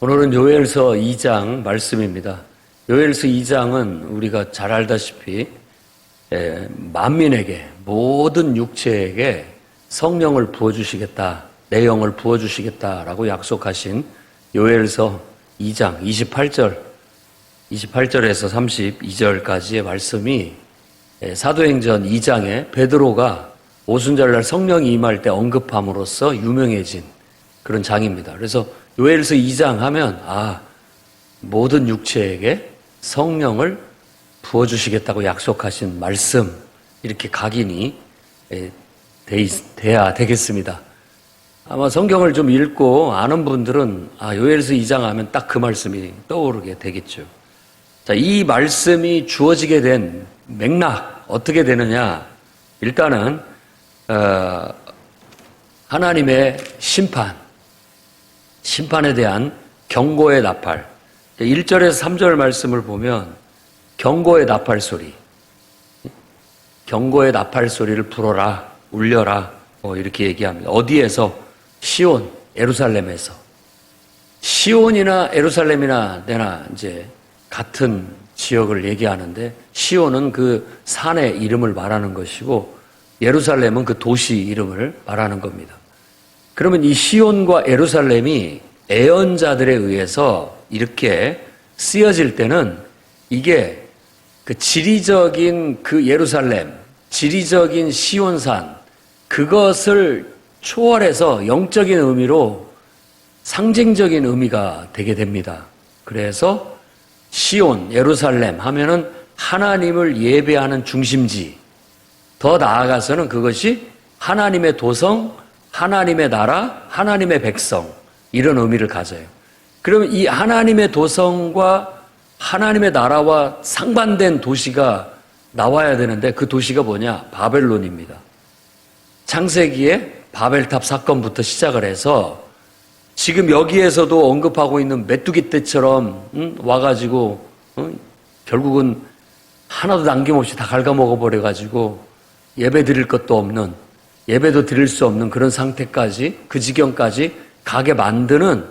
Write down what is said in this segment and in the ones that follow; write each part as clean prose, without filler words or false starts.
오늘은 요엘서 2장 말씀입니다. 요엘서 2장은 우리가 잘 알다시피 만민에게, 모든 육체에게 성령을 부어주시겠다, 내 영을 부어주시겠다라고 약속하신 요엘서 2장 28절에서 32절까지의 말씀이 사도행전 2장에 베드로가 오순절날 성령이 임할 때 언급함으로써 유명해진 그런 장입니다. 그래서 요엘서 2장 하면 모든 육체에게 성령을 부어주시겠다고 약속하신 말씀, 이렇게 각인이 돼야 되겠습니다. 아마 성경을 좀 읽고 아는 분들은 요엘서 2장 하면 딱 그 말씀이 떠오르게 되겠죠. 자, 이 말씀이 주어지게 된 맥락 어떻게 되느냐? 일단은 하나님의 심판에 대한 경고의 나팔. 1절에서 3절 말씀을 보면 경고의 나팔 소리를 불어라, 울려라, 이렇게 얘기합니다. 어디에서? 시온, 예루살렘에서. 시온이나 예루살렘이나 내나 이제 같은 지역을 얘기하는데, 시온은 그 산의 이름을 말하는 것이고 예루살렘은 그 도시 이름을 말하는 겁니다. 그러면 이 시온과 예루살렘이 애언자들에 의해서 이렇게 쓰여질 때는 이게 그 지리적인 그 예루살렘, 지리적인 시온산, 그것을 초월해서 영적인 의미로 상징적인 의미가 되게 됩니다. 그래서 시온, 예루살렘 하면은 하나님을 예배하는 중심지, 더 나아가서는 그것이 하나님의 도성, 하나님의 나라, 하나님의 백성, 이런 의미를 가져요. 그러면 이 하나님의 도성과 하나님의 나라와 상반된 도시가 나와야 되는데, 그 도시가 뭐냐? 바벨론입니다. 창세기에 바벨탑 사건부터 시작을 해서 지금 여기에서도 언급하고 있는 메뚜기 떼처럼 와가지고 결국은 하나도 남김없이 다 갉아먹어버려가지고 예배 드릴 것도 없는, 예배도 드릴 수 없는 그런 상태까지, 그 지경까지 가게 만드는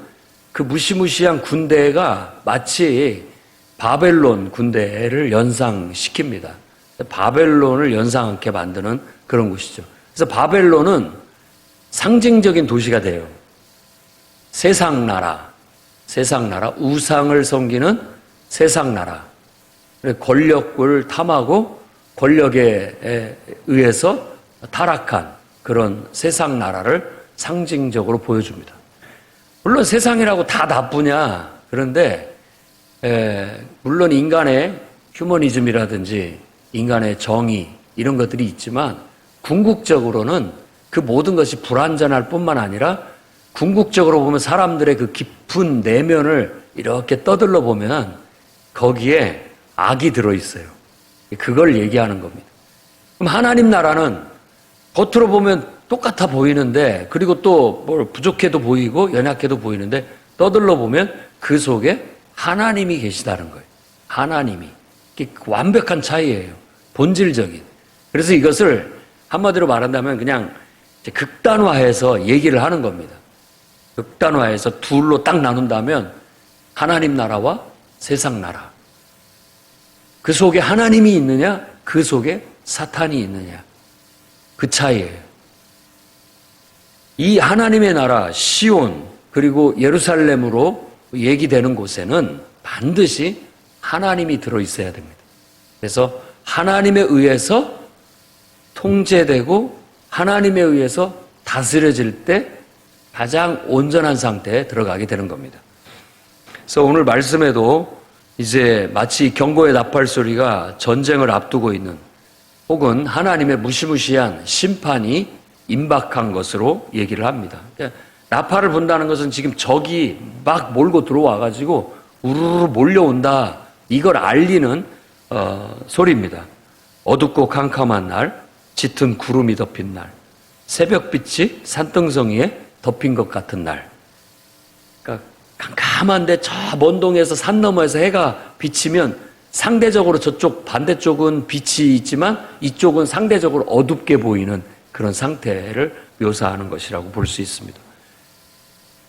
그 무시무시한 군대가 마치 바벨론 군대를 연상시킵니다. 바벨론을 연상하게 만드는 그런 곳이죠. 그래서 바벨론은 상징적인 도시가 돼요. 세상 나라, 우상을 섬기는 세상 나라. 권력을 탐하고 권력에 의해서 타락한 그런 세상 나라를 상징적으로 보여줍니다. 물론 세상이라고 다 나쁘냐? 그런데 물론 인간의 휴머니즘이라든지 인간의 정의, 이런 것들이 있지만 궁극적으로는 그 모든 것이 불완전할 뿐만 아니라 궁극적으로 보면 사람들의 그 깊은 내면을 이렇게 떠들러 보면 거기에 악이 들어있어요. 그걸 얘기하는 겁니다. 그럼 하나님 나라는 겉으로 보면 똑같아 보이는데, 그리고 또 뭘 부족해도 보이고 연약해도 보이는데, 떠들러 보면 그 속에 하나님이 계시다는 거예요. 하나님이. 완벽한 차이예요. 본질적인. 그래서 이것을 한마디로 말한다면 그냥 극단화해서 얘기를 하는 겁니다. 극단화해서 둘로 딱 나눈다면 하나님 나라와 세상 나라. 그 속에 하나님이 있느냐, 그 속에 사탄이 있느냐, 그 차이예요. 이 하나님의 나라 시온 그리고 예루살렘으로 얘기되는 곳에는 반드시 하나님이 들어있어야 됩니다. 그래서 하나님에 의해서 통제되고 하나님에 의해서 다스려질 때 가장 온전한 상태에 들어가게 되는 겁니다. 그래서 오늘 말씀에도 이제 마치 경고의 나팔 소리가 전쟁을 앞두고 있는, 혹은 하나님의 무시무시한 심판이 임박한 것으로 얘기를 합니다. 그러니까 나팔을 분다는 것은 지금 적이 막 몰고 들어와가지고 우르르 몰려온다, 이걸 알리는 소리입니다. 어둡고 캄캄한 날, 짙은 구름이 덮인 날, 새벽빛이 산등성이에 덮인 것 같은 날. 그러니까 캄캄한데 저 먼 동에서 산 너머에서 해가 비치면 상대적으로 저쪽 반대쪽은 빛이 있지만 이쪽은 상대적으로 어둡게 보이는 그런 상태를 묘사하는 것이라고 볼 수 있습니다.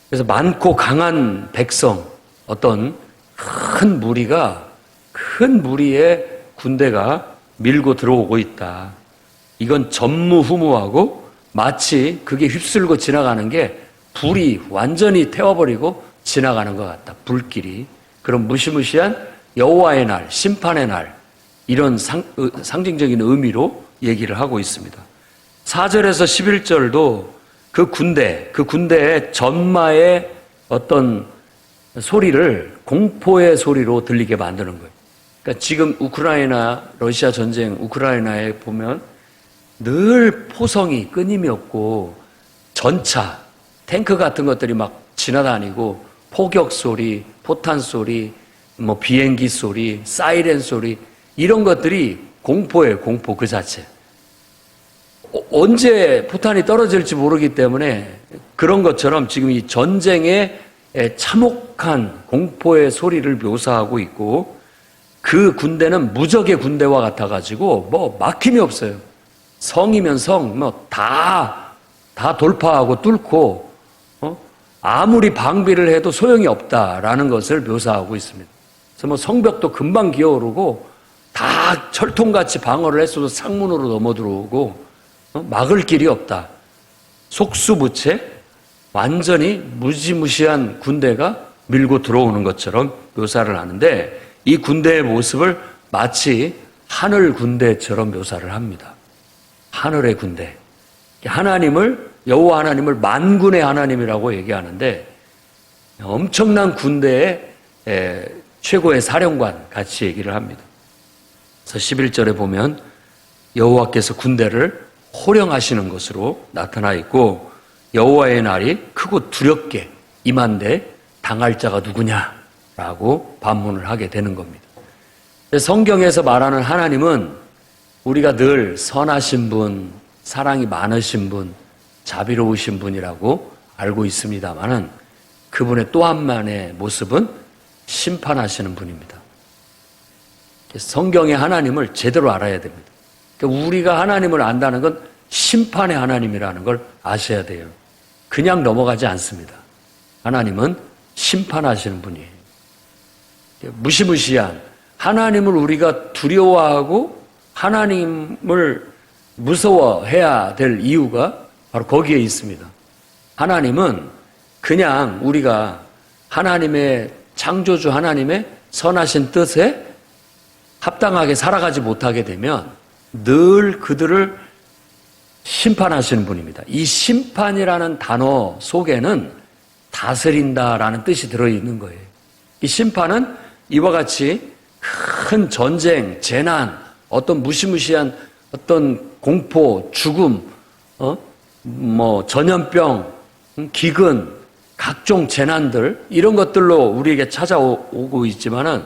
그래서 많고 강한 백성, 어떤 큰 무리의 군대가 밀고 들어오고 있다. 이건 전무후무하고 마치 그게 휩쓸고 지나가는 게 불이 완전히 태워버리고 지나가는 것 같다. 불길이. 그런 무시무시한 여호와의 날, 심판의 날, 이런 상징적인 의미로 얘기를 하고 있습니다. 4절에서 11절도 그 군대의 전마의 어떤 소리를 공포의 소리로 들리게 만드는 거예요. 그러니까 지금 러시아 전쟁, 우크라이나에 보면 늘 포성이 끊임이 없고 전차, 탱크 같은 것들이 막 지나다니고 포격 소리, 포탄 소리, 비행기 소리, 사이렌 소리, 이런 것들이 공포예요. 공포 그 자체. 언제 포탄이 떨어질지 모르기 때문에 그런 것처럼 지금 이 전쟁의 참혹한 공포의 소리를 묘사하고 있고, 그 군대는 무적의 군대와 같아가지고 막힘이 없어요. 성이면 성, 다 돌파하고 뚫고 아무리 방비를 해도 소용이 없다라는 것을 묘사하고 있습니다. 그래서 성벽도 금방 기어오르고 다 철통같이 방어를 했어도 상문으로 넘어 들어오고 막을 길이 없다. 속수무책, 완전히 무지무시한 군대가 밀고 들어오는 것처럼 묘사를 하는데, 이 군대의 모습을 마치 하늘 군대처럼 묘사를 합니다. 하늘의 군대. 여호와 하나님을 만군의 하나님이라고 얘기하는데, 엄청난 군대의 최고의 사령관 같이 얘기를 합니다. 그래서 11절에 보면 여호와께서 군대를 호령하시는 것으로 나타나 있고, 여호와의 날이 크고 두렵게 임한데 당할 자가 누구냐라고 반문을 하게 되는 겁니다. 성경에서 말하는 하나님은 우리가 늘 선하신 분, 사랑이 많으신 분, 자비로우신 분이라고 알고 있습니다만은, 그분의 또 한만의 모습은 심판하시는 분입니다. 성경의 하나님을 제대로 알아야 됩니다. 우리가 하나님을 안다는 건 심판의 하나님이라는 걸 아셔야 돼요. 그냥 넘어가지 않습니다. 하나님은 심판하시는 분이에요. 무시무시한 하나님을 우리가 두려워하고 하나님을 무서워해야 될 이유가 바로 거기에 있습니다. 하나님은 그냥 우리가 하나님의 창조주 하나님의 선하신 뜻에 합당하게 살아가지 못하게 되면 늘 그들을 심판하시는 분입니다. 이 심판이라는 단어 속에는 다스린다라는 뜻이 들어있는 거예요. 이 심판은 이와 같이 큰 전쟁, 재난, 어떤 무시무시한 어떤 공포, 죽음, 전염병, 기근, 각종 재난들, 이런 것들로 우리에게 찾아오고 있지만은,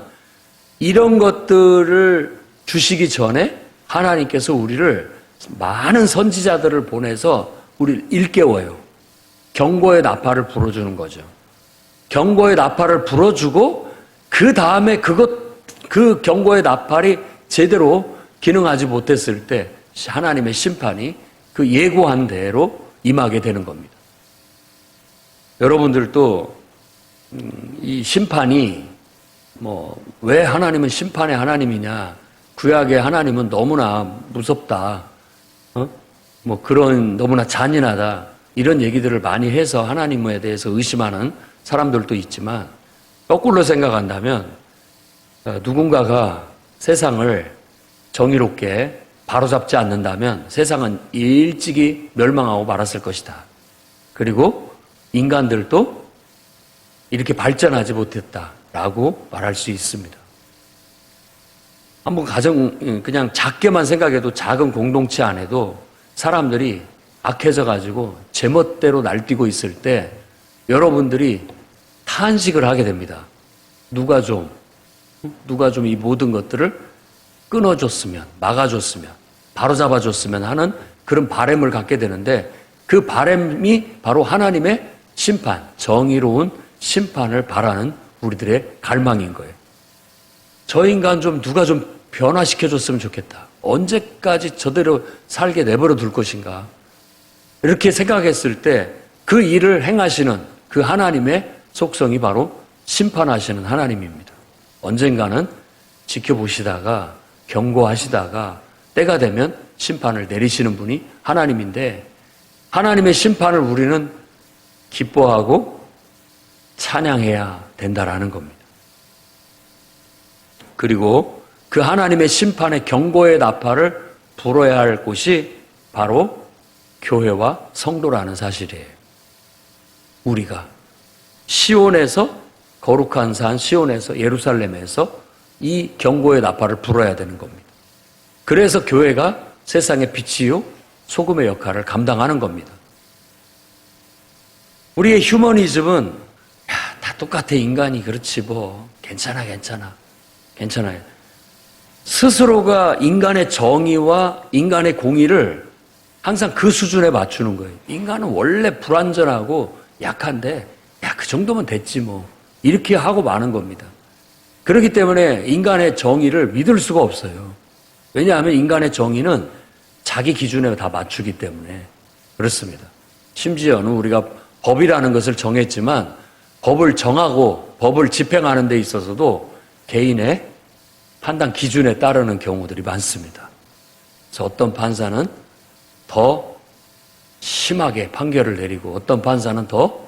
이런 것들을 주시기 전에 하나님께서 우리를 많은 선지자들을 보내서 우리를 일깨워요. 경고의 나팔을 불어주는 거죠. 경고의 나팔을 불어주고 그 다음에 그 경고의 나팔이 제대로 기능하지 못했을 때 하나님의 심판이 그 예고한 대로 임하게 되는 겁니다. 여러분들도 이 심판이 왜 하나님은 심판의 하나님이냐, 구약의 하나님은 너무나 무섭다, 그런 너무나 잔인하다, 이런 얘기들을 많이 해서 하나님에 대해서 의심하는 사람들도 있지만, 거꾸로 생각한다면 누군가가 세상을 정의롭게 바로잡지 않는다면 세상은 일찍이 멸망하고 말았을 것이다. 그리고 인간들도 이렇게 발전하지 못했다라고 말할 수 있습니다. 한번 그냥 작게만 생각해도, 작은 공동체 안에도 사람들이 악해져 가지고 제멋대로 날뛰고 있을 때 여러분들이 탄식을 하게 됩니다. 누가 좀 이 모든 것들을 끊어줬으면, 막아줬으면, 바로잡아줬으면 하는 그런 바람을 갖게 되는데, 그 바람이 바로 하나님의 심판, 정의로운 심판을 바라는 우리들의 갈망인 거예요. 저 인간 누가 좀 변화시켜줬으면 좋겠다. 언제까지 저대로 살게 내버려 둘 것인가. 이렇게 생각했을 때 그 일을 행하시는 그 하나님의 속성이 바로 심판하시는 하나님입니다. 언젠가는 지켜보시다가 경고하시다가 때가 되면 심판을 내리시는 분이 하나님인데, 하나님의 심판을 우리는 기뻐하고 찬양해야 된다라는 겁니다. 그리고 그 하나님의 심판의 경고의 나팔을 불어야 할 곳이 바로 교회와 성도라는 사실이에요. 우리가 시온에서, 거룩한 산 시온에서, 예루살렘에서 이 경고의 나팔을 불어야 되는 겁니다. 그래서 교회가 세상의 빛이요 소금의 역할을 감당하는 겁니다. 우리의 휴머니즘은 다 똑같아, 인간이 그렇지 뭐 괜찮아요. 스스로가 인간의 정의와 인간의 공의를 항상 그 수준에 맞추는 거예요. 인간은 원래 불완전하고 약한데 그 정도면 됐지 뭐, 이렇게 하고 마는 겁니다. 그렇기 때문에 인간의 정의를 믿을 수가 없어요. 왜냐하면 인간의 정의는 자기 기준에 다 맞추기 때문에 그렇습니다. 심지어는 우리가 법이라는 것을 정했지만 법을 정하고 법을 집행하는 데 있어서도 개인의 판단 기준에 따르는 경우들이 많습니다. 그래서 어떤 판사는 더 심하게 판결을 내리고 어떤 판사는 더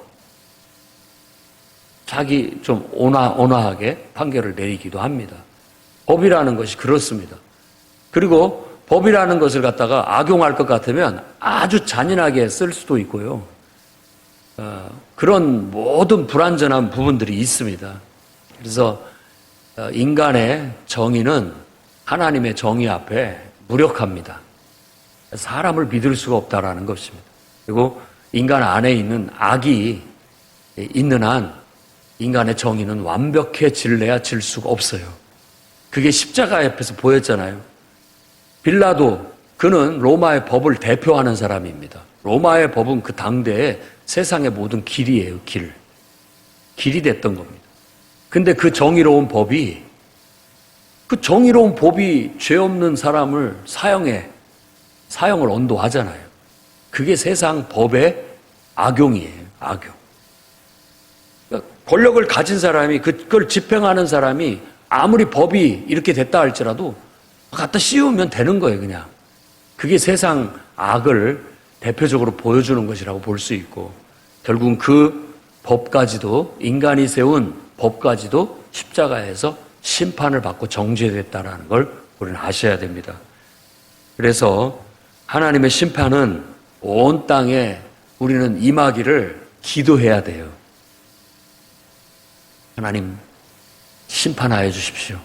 자기 좀 온화하게 판결을 내리기도 합니다. 법이라는 것이 그렇습니다. 그리고 법이라는 것을 갖다가 악용할 것 같으면 아주 잔인하게 쓸 수도 있고요. 그런 모든 불완전한 부분들이 있습니다. 그래서 인간의 정의는 하나님의 정의 앞에 무력합니다. 사람을 믿을 수가 없다라는 것입니다. 그리고 인간 안에 있는 악이 있는 한 인간의 정의는 완벽해질래야 질 수가 없어요. 그게 십자가 옆에서 보였잖아요. 빌라도, 그는 로마의 법을 대표하는 사람입니다. 로마의 법은 그 당대에 세상의 모든 길이에요. 길이 됐던 겁니다. 근데 그 정의로운 법이 죄 없는 사람을 사형을 언도하잖아요. 그게 세상 법의 악용이에요. 악용. 그러니까 권력을 가진 사람이, 그걸 집행하는 사람이 아무리 법이 이렇게 됐다 할지라도 갖다 씌우면 되는 거예요, 그냥. 그게 세상 악을 대표적으로 보여주는 것이라고 볼 수 있고, 결국은 그 법까지도, 인간이 세운 법까지도 십자가에서 심판을 받고 정죄됐다는 걸 우리는 아셔야 됩니다. 그래서 하나님의 심판은 온 땅에 우리는 임하기를 기도해야 돼요. 하나님, 심판하여 주십시오.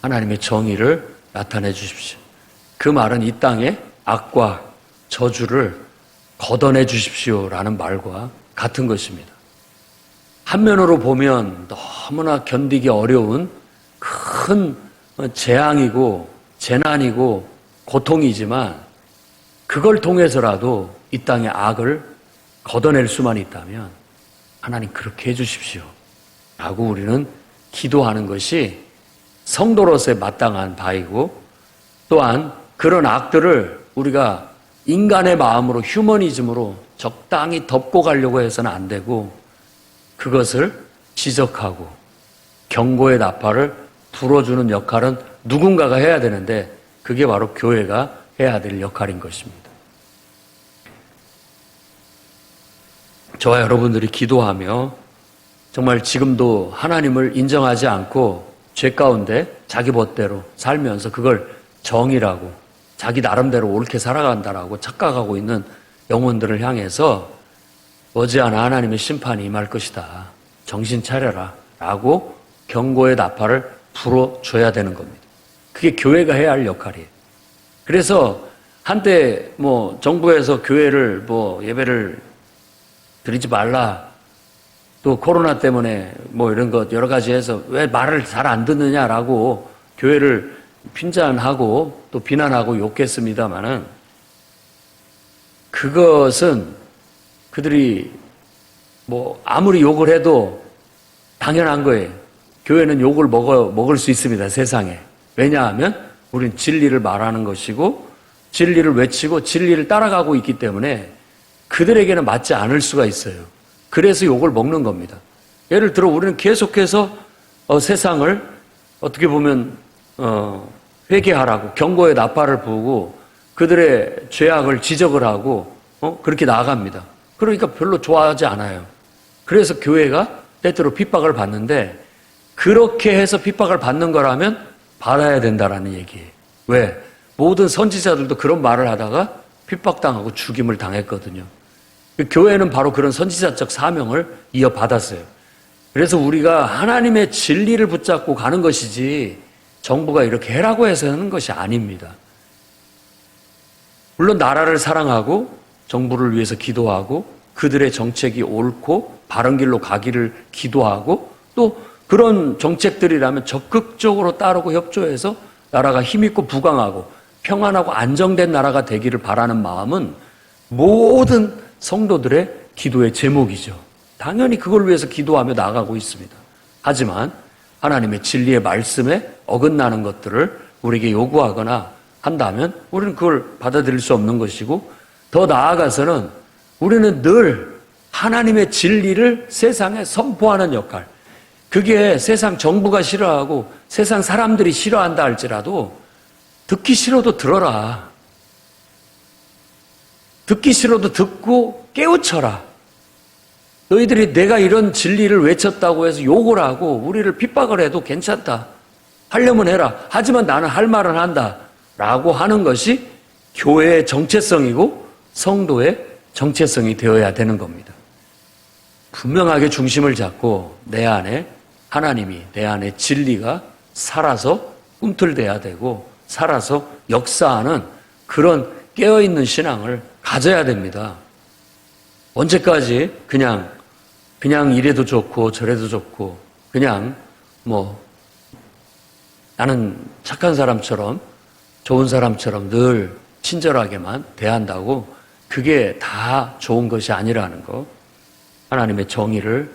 하나님의 정의를 나타내 주십시오. 그 말은 이 땅에 악과 저주를 걷어내 주십시오라는 말과 같은 것입니다. 한면으로 보면 너무나 견디기 어려운 큰 재앙이고 재난이고 고통이지만, 그걸 통해서라도 이 땅의 악을 걷어낼 수만 있다면 하나님 그렇게 해주십시오 라고 우리는 기도하는 것이 성도로서의 마땅한 바이고, 또한 그런 악들을 우리가 인간의 마음으로, 휴머니즘으로 적당히 덮고 가려고 해서는 안 되고, 그것을 지적하고 경고의 나팔을 불어주는 역할은 누군가가 해야 되는데, 그게 바로 교회가 해야 될 역할인 것입니다. 저와 여러분들이 기도하며 정말 지금도 하나님을 인정하지 않고 죄 가운데 자기 멋대로 살면서 그걸 정의라고, 자기 나름대로 옳게 살아간다라고 착각하고 있는 영혼들을 향해서 머지않아 하나님의 심판이 임할 것이다, 정신 차려라 라고 경고의 나팔을 불어줘야 되는 겁니다. 그게 교회가 해야 할 역할이에요. 그래서 한때 정부에서 교회를 예배를 드리지 말라, 또 코로나 때문에 이런 것 여러 가지 해서 왜 말을 잘 안 듣느냐라고 교회를 핀잔하고 또 비난하고 욕했습니다마는, 그것은 그들이 아무리 욕을 해도 당연한 거예요. 교회는 욕을 먹을 수 있습니다, 세상에. 왜냐하면 우린 진리를 말하는 것이고 진리를 외치고 진리를 따라가고 있기 때문에 그들에게는 맞지 않을 수가 있어요. 그래서 욕을 먹는 겁니다. 예를 들어 우리는 계속해서 세상을 어떻게 보면 회개하라고 경고의 나팔을 부고 그들의 죄악을 지적을 하고 그렇게 나아갑니다. 그러니까 별로 좋아하지 않아요. 그래서 교회가 때때로 핍박을 받는데 그렇게 해서 핍박을 받는 거라면 받아야 된다라는 얘기예요. 왜? 모든 선지자들도 그런 말을 하다가 핍박당하고 죽임을 당했거든요. 교회는 바로 그런 선지자적 사명을 이어받았어요. 그래서 우리가 하나님의 진리를 붙잡고 가는 것이지 정부가 이렇게 해라고 해서 하는 것이 아닙니다. 물론 나라를 사랑하고 정부를 위해서 기도하고 그들의 정책이 옳고 바른 길로 가기를 기도하고 또 그런 정책들이라면 적극적으로 따르고 협조해서 나라가 힘있고 부강하고 평안하고 안정된 나라가 되기를 바라는 마음은 모든 성도들의 기도의 제목이죠. 당연히 그걸 위해서 기도하며 나아가고 있습니다. 하지만 하나님의 진리의 말씀에 어긋나는 것들을 우리에게 요구하거나 한다면 우리는 그걸 받아들일 수 없는 것이고 더 나아가서는 우리는 늘 하나님의 진리를 세상에 선포하는 역할, 그게 세상 정부가 싫어하고 세상 사람들이 싫어한다 할지라도 듣기 싫어도 들어라. 듣기 싫어도 듣고 깨우쳐라. 너희들이 내가 이런 진리를 외쳤다고 해서 욕을 하고 우리를 핍박을 해도 괜찮다. 하려면 해라. 하지만 나는 할 말은 한다. 라고 하는 것이 교회의 정체성이고 성도의 정체성이 되어야 되는 겁니다. 분명하게 중심을 잡고 내 안에 하나님이, 내 안에 진리가 살아서 꿈틀대야 되고 살아서 역사하는 그런 깨어있는 신앙을 가져야 됩니다. 언제까지 그냥 이래도 좋고 저래도 좋고 그냥 나는 착한 사람처럼 좋은 사람처럼 늘 친절하게만 대한다고 그게 다 좋은 것이 아니라는 거, 하나님의 정의를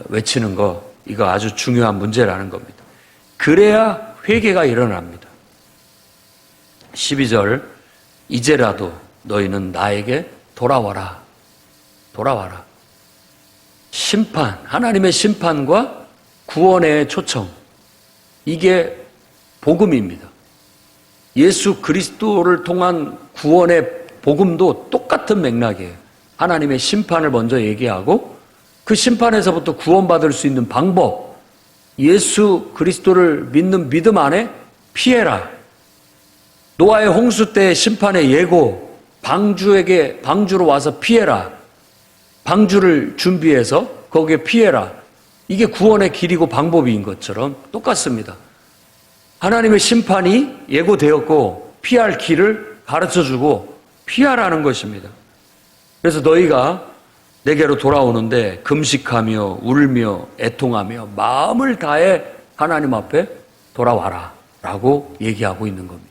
외치는 거, 이거 아주 중요한 문제라는 겁니다. 그래야 회개가 일어납니다. 12절, 이제라도 너희는 나에게 돌아와라. 돌아와라. 심판, 하나님의 심판과 구원의 초청, 이게 복음입니다. 예수 그리스도를 통한 구원의 복음도 똑같은 맥락이에요. 하나님의 심판을 먼저 얘기하고 그 심판에서부터 구원받을 수 있는 방법, 예수 그리스도를 믿는 믿음 안에 피해라. 노아의 홍수 때의 심판의 예고, 방주로 와서 피해라. 방주를 준비해서 거기에 피해라. 이게 구원의 길이고 방법인 것처럼 똑같습니다. 하나님의 심판이 예고되었고 피할 길을 가르쳐주고 피하라는 것입니다. 그래서 너희가 내게로 돌아오는데 금식하며 울며 애통하며 마음을 다해 하나님 앞에 돌아와라 라고 얘기하고 있는 겁니다.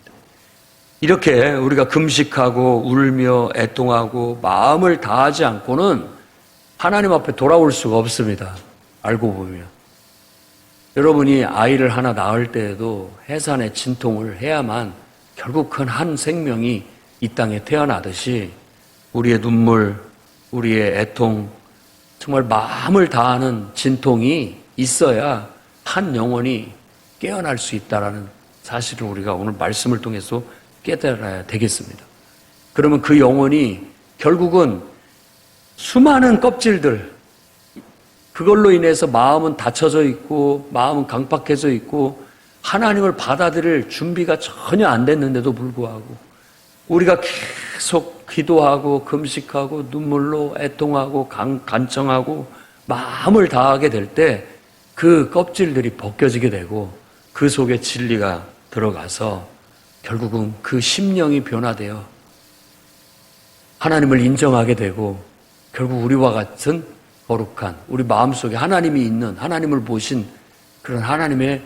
이렇게 우리가 금식하고 울며 애통하고 마음을 다하지 않고는 하나님 앞에 돌아올 수가 없습니다. 알고 보면. 여러분이 아이를 하나 낳을 때에도 해산의 진통을 해야만 결국 큰 한 생명이 이 땅에 태어나듯이 우리의 눈물, 우리의 애통, 정말 마음을 다하는 진통이 있어야 한 영혼이 깨어날 수 있다는 사실을 우리가 오늘 말씀을 통해서 깨달아야 되겠습니다. 그러면 그 영혼이 결국은 수많은 껍질들, 그걸로 인해서 마음은 닫혀져 있고 마음은 강팍해져 있고 하나님을 받아들일 준비가 전혀 안 됐는데도 불구하고 우리가 계속 기도하고 금식하고 눈물로 애통하고 간청하고 마음을 다하게 될 때 그 껍질들이 벗겨지게 되고 그 속에 진리가 들어가서 결국은 그 심령이 변화되어 하나님을 인정하게 되고 결국 우리와 같은 거룩한 우리 마음속에 하나님이 있는, 하나님을 보신 그런 하나님의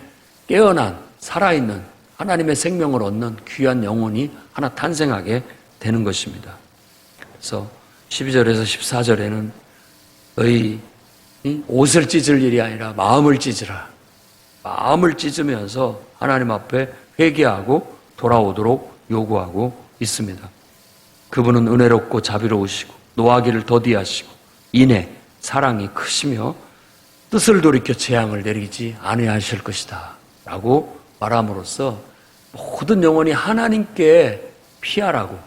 깨어난 살아있는 하나님의 생명을 얻는 귀한 영혼이 하나 탄생하게 되는 것입니다. 그래서 12절에서 14절에는 너희 옷을 찢을 일이 아니라 마음을 찢으라. 마음을 찢으면서 하나님 앞에 회개하고 돌아오도록 요구하고 있습니다. 그분은 은혜롭고 자비로우시고 노하기를 더디하시고 인애, 사랑이 크시며 뜻을 돌이켜 재앙을 내리지 아니하실 것이다 라고 말함으로써 모든 영혼이 하나님께 피하라고,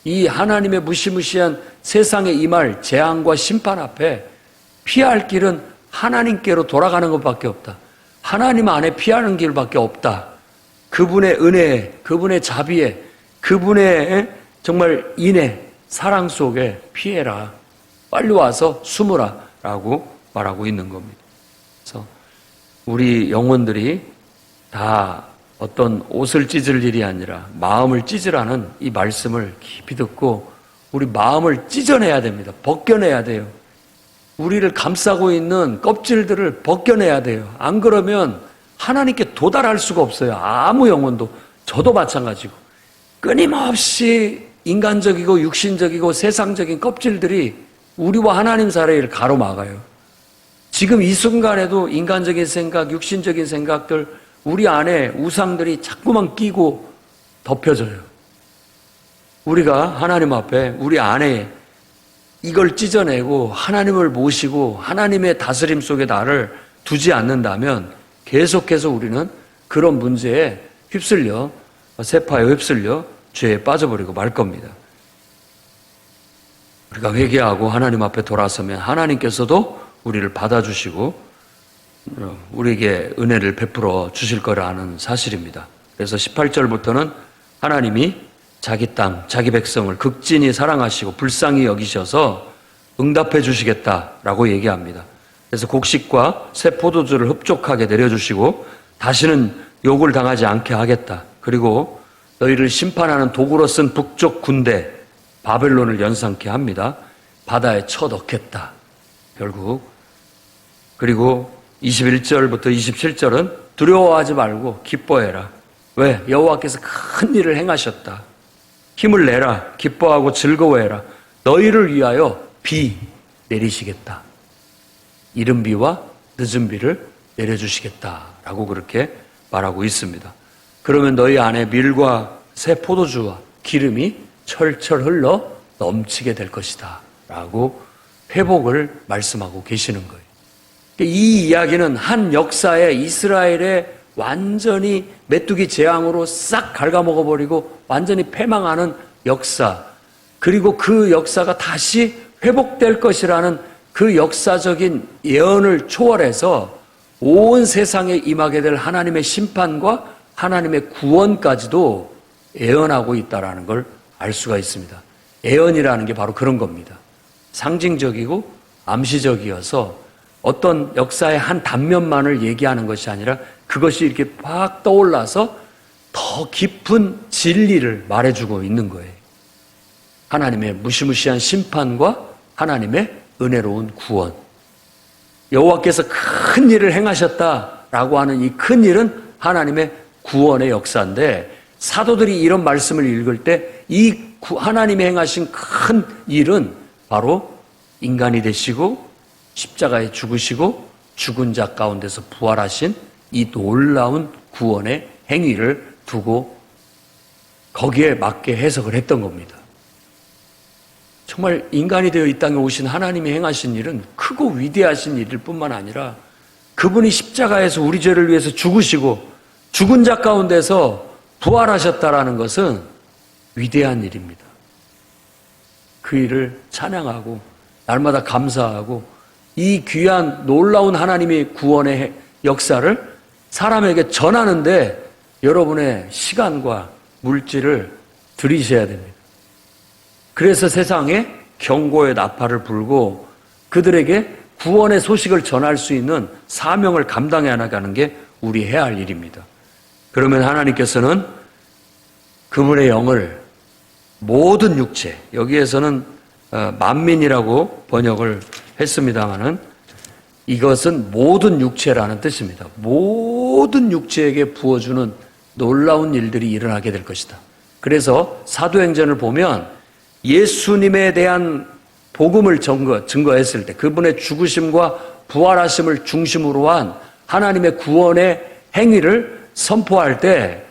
이 하나님의 무시무시한 세상에 임할 재앙과 심판 앞에 피할 길은 하나님께로 돌아가는 것밖에 없다. 하나님 안에 피하는 길밖에 없다. 그분의 은혜에, 그분의 자비에, 그분의 정말 인애, 사랑 속에 피해라. 빨리 와서 숨으라 라고 말하고 있는 겁니다. 그래서 우리 영혼들이 다 어떤 옷을 찢을 일이 아니라 마음을 찢으라는 이 말씀을 깊이 듣고 우리 마음을 찢어내야 됩니다. 벗겨내야 돼요. 우리를 감싸고 있는 껍질들을 벗겨내야 돼요. 안 그러면 하나님께 도달할 수가 없어요. 아무 영혼도. 저도 마찬가지고. 끊임없이 인간적이고 육신적이고 세상적인 껍질들이 우리와 하나님 사이를 가로막아요. 지금 이 순간에도 인간적인 생각, 육신적인 생각들, 우리 안에 우상들이 자꾸만 끼고 덮여져요. 우리가 하나님 앞에 우리 안에 이걸 찢어내고 하나님을 모시고 하나님의 다스림 속에 나를 두지 않는다면 계속해서 우리는 그런 문제에 휩쓸려, 세파에 휩쓸려 죄에 빠져버리고 말 겁니다. 우리가 회개하고 하나님 앞에 돌아서면 하나님께서도 우리를 받아주시고 우리에게 은혜를 베풀어 주실 거라는 사실입니다. 그래서 18절부터는 하나님이 자기 땅, 자기 백성을 극진히 사랑하시고 불쌍히 여기셔서 응답해 주시겠다라고 얘기합니다. 그래서 곡식과 새 포도주를 흡족하게 내려주시고 다시는 욕을 당하지 않게 하겠다. 그리고 너희를 심판하는 도구로 쓴 북쪽 군대 바벨론을 연상케 합니다. 바다에 쳐넣겠다. 결국. 그리고 21절부터 27절은 두려워하지 말고 기뻐해라. 왜? 여호와께서 큰 일을 행하셨다. 힘을 내라. 기뻐하고 즐거워해라. 너희를 위하여 비 내리시겠다. 이른 비와 늦은 비를 내려주시겠다라고 그렇게 말하고 있습니다. 그러면 너희 안에 밀과 새 포도주와 기름이 철철 흘러 넘치게 될 것이다 라고 회복을 말씀하고 계시는 거예요. 이 이야기는 한 역사에 이스라엘의 완전히 메뚜기 재앙으로 싹 갉아먹어버리고 완전히 패망하는 역사, 그리고 그 역사가 다시 회복될 것이라는 그 역사적인 예언을 초월해서 온 세상에 임하게 될 하나님의 심판과 하나님의 구원까지도 예언하고 있다는 걸 알 수가 있습니다. 예언이라는 게 바로 그런 겁니다. 상징적이고 암시적이어서 어떤 역사의 한 단면만을 얘기하는 것이 아니라 그것이 이렇게 팍 떠올라서 더 깊은 진리를 말해주고 있는 거예요. 하나님의 무시무시한 심판과 하나님의 은혜로운 구원. 여호와께서 큰 일을 행하셨다라고 하는 이 큰 일은 하나님의 구원의 역사인데, 사도들이 이런 말씀을 읽을 때 이 하나님이 행하신 큰 일은 바로 인간이 되시고 십자가에 죽으시고 죽은 자 가운데서 부활하신 이 놀라운 구원의 행위를 두고 거기에 맞게 해석을 했던 겁니다. 정말 인간이 되어 이 땅에 오신 하나님이 행하신 일은 크고 위대하신 일일 뿐만 아니라 그분이 십자가에서 우리 죄를 위해서 죽으시고 죽은 자 가운데서 부활하셨다라는 것은 위대한 일입니다. 그 일을 찬양하고 날마다 감사하고 이 귀한 놀라운 하나님의 구원의 역사를 사람에게 전하는데 여러분의 시간과 물질을 들이셔야 됩니다. 그래서 세상에 경고의 나팔을 불고 그들에게 구원의 소식을 전할 수 있는 사명을 감당해 나가는 게 우리 해야 할 일입니다. 그러면 하나님께서는 그분의 영을 모든 육체, 여기에서는 만민이라고 번역을 했습니다마는 이것은 모든 육체라는 뜻입니다. 모든 육체에게 부어주는 놀라운 일들이 일어나게 될 것이다. 그래서 사도행전을 보면 예수님에 대한 복음을 증거했을 때 그분의 죽으심과 부활하심을 중심으로 한 하나님의 구원의 행위를 선포할 때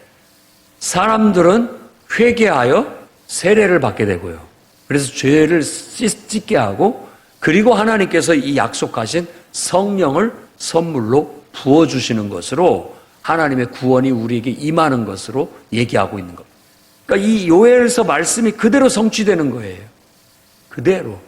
사람들은 회개하여 세례를 받게 되고요. 그래서 죄를 씻게 하고 그리고 하나님께서 이 약속하신 성령을 선물로 부어주시는 것으로 하나님의 구원이 우리에게 임하는 것으로 얘기하고 있는 겁니다. 그러니까 이 요엘서 말씀이 그대로 성취되는 거예요. 그대로.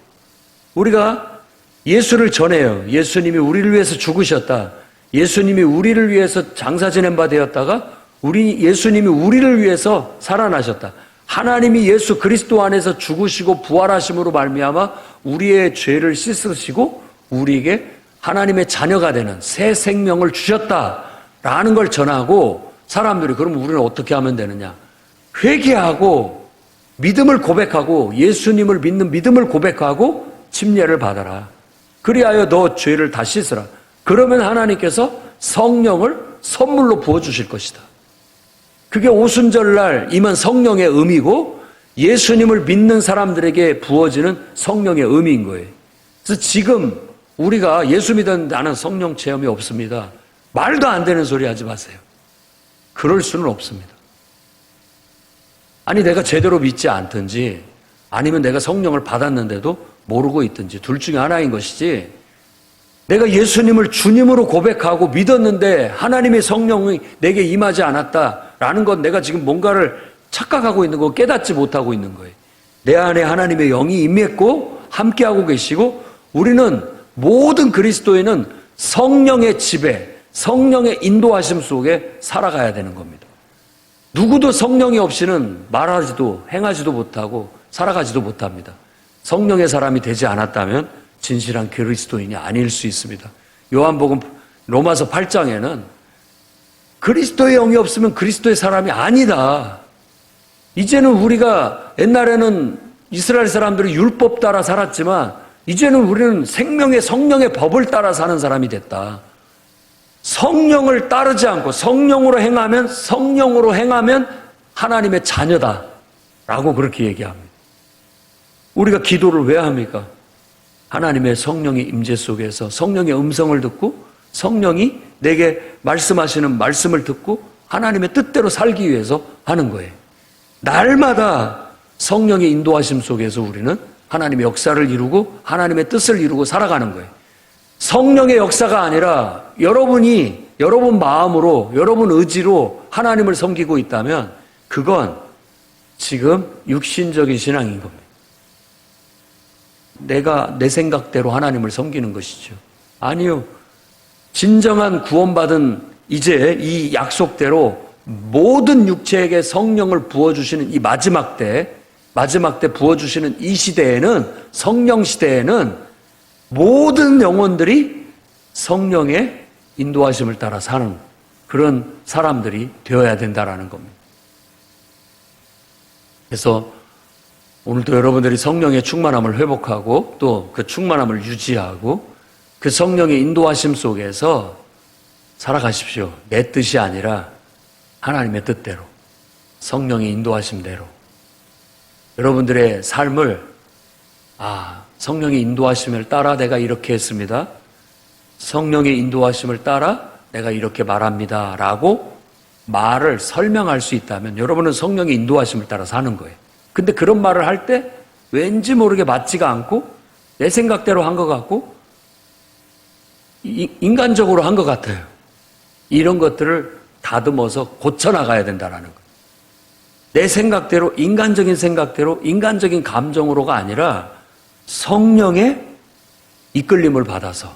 우리가 예수를 전해요. 예수님이 우리를 위해서 죽으셨다. 예수님이 우리를 위해서 장사 지낸 바 되었다가 예수님이 우리를 위해서 살아나셨다. 하나님이 예수 그리스도 안에서 죽으시고 부활하심으로 말미암아 우리의 죄를 씻으시고 우리에게 하나님의 자녀가 되는 새 생명을 주셨다라는 걸 전하고 사람들이 그럼 우리는 어떻게 하면 되느냐? 회개하고 믿음을 고백하고 예수님을 믿는 믿음을 고백하고 침례를 받아라. 그리하여 너 죄를 다 씻으라. 그러면 하나님께서 성령을 선물로 부어주실 것이다. 그게 오순절날 임한 성령의 의미고 예수님을 믿는 사람들에게 부어지는 성령의 의미인 거예요. 그래서 지금 우리가 예수 믿었는데 나는 성령 체험이 없습니다. 말도 안 되는 소리 하지 마세요. 그럴 수는 없습니다. 아니 내가 제대로 믿지 않든지 아니면 내가 성령을 받았는데도 모르고 있든지 둘 중에 하나인 것이지 내가 예수님을 주님으로 고백하고 믿었는데 하나님의 성령이 내게 임하지 않았다라는 건 내가 지금 뭔가를 착각하고 있는 거 깨닫지 못하고 있는 거예요. 내 안에 하나님의 영이 임했고 함께하고 계시고 우리는 모든 그리스도인은 성령의 지배, 성령의 인도하심 속에 살아가야 되는 겁니다. 누구도 성령이 없이는 말하지도 행하지도 못하고 살아가지도 못합니다. 성령의 사람이 되지 않았다면 진실한 그리스도인이 아닐 수 있습니다. 요한복음 로마서 8장에는 그리스도의 영이 없으면 그리스도의 사람이 아니다. 이제는 우리가 옛날에는 이스라엘 사람들이 율법 따라 살았지만 이제는 우리는 생명의 성령의 법을 따라 사는 사람이 됐다. 성령을 따르지 않고 성령으로 행하면 하나님의 자녀다. 라고 그렇게 얘기합니다. 우리가 기도를 왜 합니까? 하나님의 성령의 임재 속에서 성령의 음성을 듣고 성령이 내게 말씀하시는 말씀을 듣고 하나님의 뜻대로 살기 위해서 하는 거예요. 날마다 성령의 인도하심 속에서 우리는 하나님의 역사를 이루고 하나님의 뜻을 이루고 살아가는 거예요. 성령의 역사가 아니라 여러분 마음으로 여러분 의지로 하나님을 섬기고 있다면 그건 지금 육신적인 신앙인 겁니다. 내가 내 생각대로 하나님을 섬기는 것이죠. 아니요. 진정한 구원받은 이제 이 약속대로 모든 육체에게 성령을 부어주시는 이 마지막 때 부어주시는 이 시대에는 성령 시대에는 모든 영혼들이 성령의 인도하심을 따라 사는 그런 사람들이 되어야 된다라는 겁니다. 그래서 오늘도 여러분들이 성령의 충만함을 회복하고 또 그 충만함을 유지하고 그 성령의 인도하심 속에서 살아가십시오. 내 뜻이 아니라 하나님의 뜻대로 성령의 인도하심대로 여러분들의 삶을 성령의 인도하심을 따라 내가 이렇게 했습니다. 성령의 인도하심을 따라 내가 이렇게 말합니다. 라고 말을 설명할 수 있다면 여러분은 성령의 인도하심을 따라 사는 거예요. 근데 그런 말을 할 때 왠지 모르게 맞지가 않고 내 생각대로 한 것 같고 인간적으로 한 것 같아요. 이런 것들을 다듬어서 고쳐나가야 된다는 거예요. 내 생각대로 인간적인 생각대로 인간적인 감정으로가 아니라 성령의 이끌림을 받아서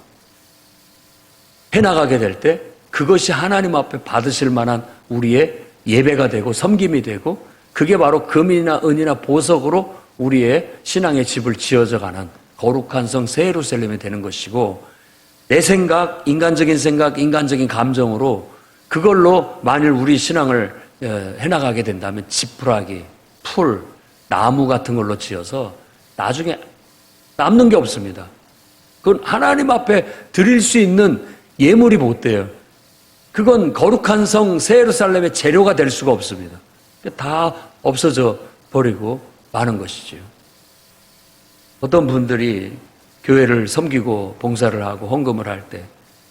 해나가게 될 때 그것이 하나님 앞에 받으실 만한 우리의 예배가 되고 섬김이 되고 그게 바로 금이나 은이나 보석으로 우리의 신앙의 집을 지어져가는 거룩한 성 새 예루살렘이 되는 것이고 내 생각, 인간적인 감정으로 그걸로 만일 우리 신앙을 해나가게 된다면 지푸라기, 풀, 나무 같은 걸로 지어서 나중에 남는 게 없습니다. 그건 하나님 앞에 드릴 수 있는 예물이 못 돼요. 그건 거룩한 성 새 예루살렘의 재료가 될 수가 없습니다. 다 없어져 버리고 마는 것이지요. 어떤 분들이 교회를 섬기고 봉사를 하고 헌금을 할 때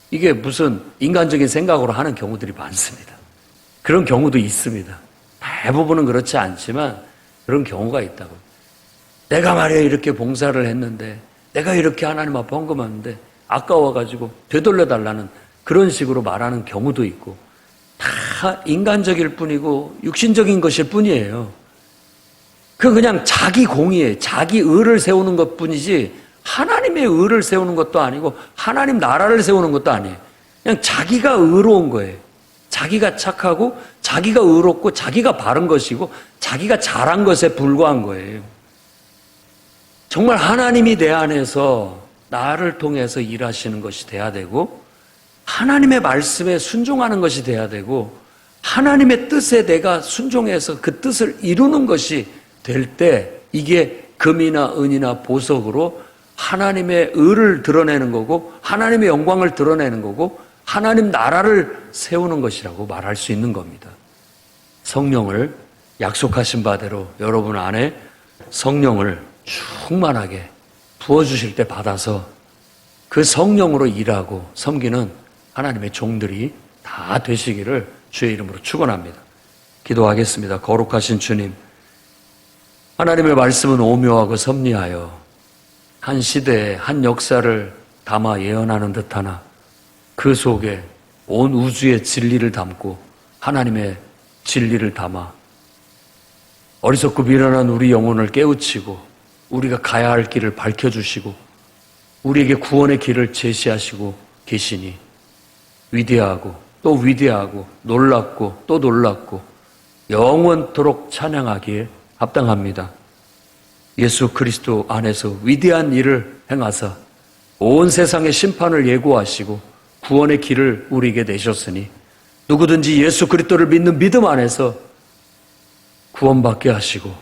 이게 무슨 인간적인 생각으로 하는 경우들이 많습니다. 그런 경우도 있습니다. 대부분은 그렇지 않지만 그런 경우가 있다고. 내가 말이야 이렇게 봉사를 했는데 내가 이렇게 하나님 앞에 헌금하는데 아까워가지고 되돌려달라는 그런 식으로 말하는 경우도 있고, 다 인간적일 뿐이고 육신적인 것일 뿐이에요. 그냥 자기 공의에 자기 의를 세우는 것 뿐이지 하나님의 의를 세우는 것도 아니고 하나님 나라를 세우는 것도 아니에요. 그냥 자기가 의로운 거예요. 자기가 착하고 자기가 의롭고 자기가 바른 것이고 자기가 잘한 것에 불과한 거예요. 정말 하나님이 내 안에서 나를 통해서 일하시는 것이 돼야 되고, 하나님의 말씀에 순종하는 것이 돼야 되고, 하나님의 뜻에 내가 순종해서 그 뜻을 이루는 것이 될 때, 이게 금이나 은이나 보석으로 하나님의 의를 드러내는 거고 하나님의 영광을 드러내는 거고 하나님 나라를 세우는 것이라고 말할 수 있는 겁니다. 성령을 약속하신 바대로 여러분 안에 성령을 충만하게 부어주실 때 받아서 그 성령으로 일하고 섬기는 하나님의 종들이 다 되시기를 주의 이름으로 축원합니다. 기도하겠습니다. 거룩하신 주님, 하나님의 말씀은 오묘하고 섭리하여 한 시대에 한 역사를 담아 예언하는 듯하나 그 속에 온 우주의 진리를 담고 하나님의 진리를 담아 어리석고 미련한 우리 영혼을 깨우치고 우리가 가야 할 길을 밝혀주시고 우리에게 구원의 길을 제시하시고 계시니 위대하고 또 위대하고 놀랍고 또 놀랍고 영원토록 찬양하기에 합당합니다. 예수 그리스도 안에서 위대한 일을 행하사 온 세상의 심판을 예고하시고 구원의 길을 우리에게 내셨으니 누구든지 예수 그리스도를 믿는 믿음 안에서 구원받게 하시고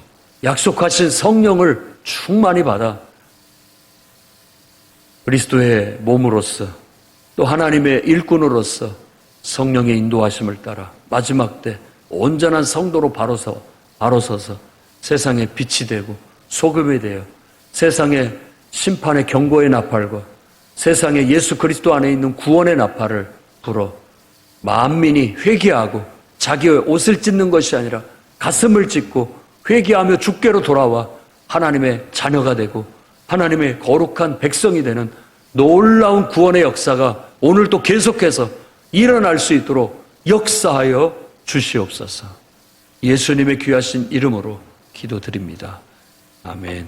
약속하신 성령을 충만히 받아 그리스도의 몸으로서 또 하나님의 일꾼으로서 성령의 인도하심을 따라 마지막 때 온전한 성도로 바로 서서 세상에 빛이 되고 소금이 되어 세상의 심판의 경고의 나팔과 세상에 예수 그리스도 안에 있는 구원의 나팔을 불어 만민이 회개하고 자기의 옷을 찢는 것이 아니라 가슴을 찢고 회개하며 주께로 돌아와 하나님의 자녀가 되고 하나님의 거룩한 백성이 되는 놀라운 구원의 역사가 오늘도 계속해서 일어날 수 있도록 역사하여 주시옵소서. 예수님의 귀하신 이름으로 기도드립니다. 아멘.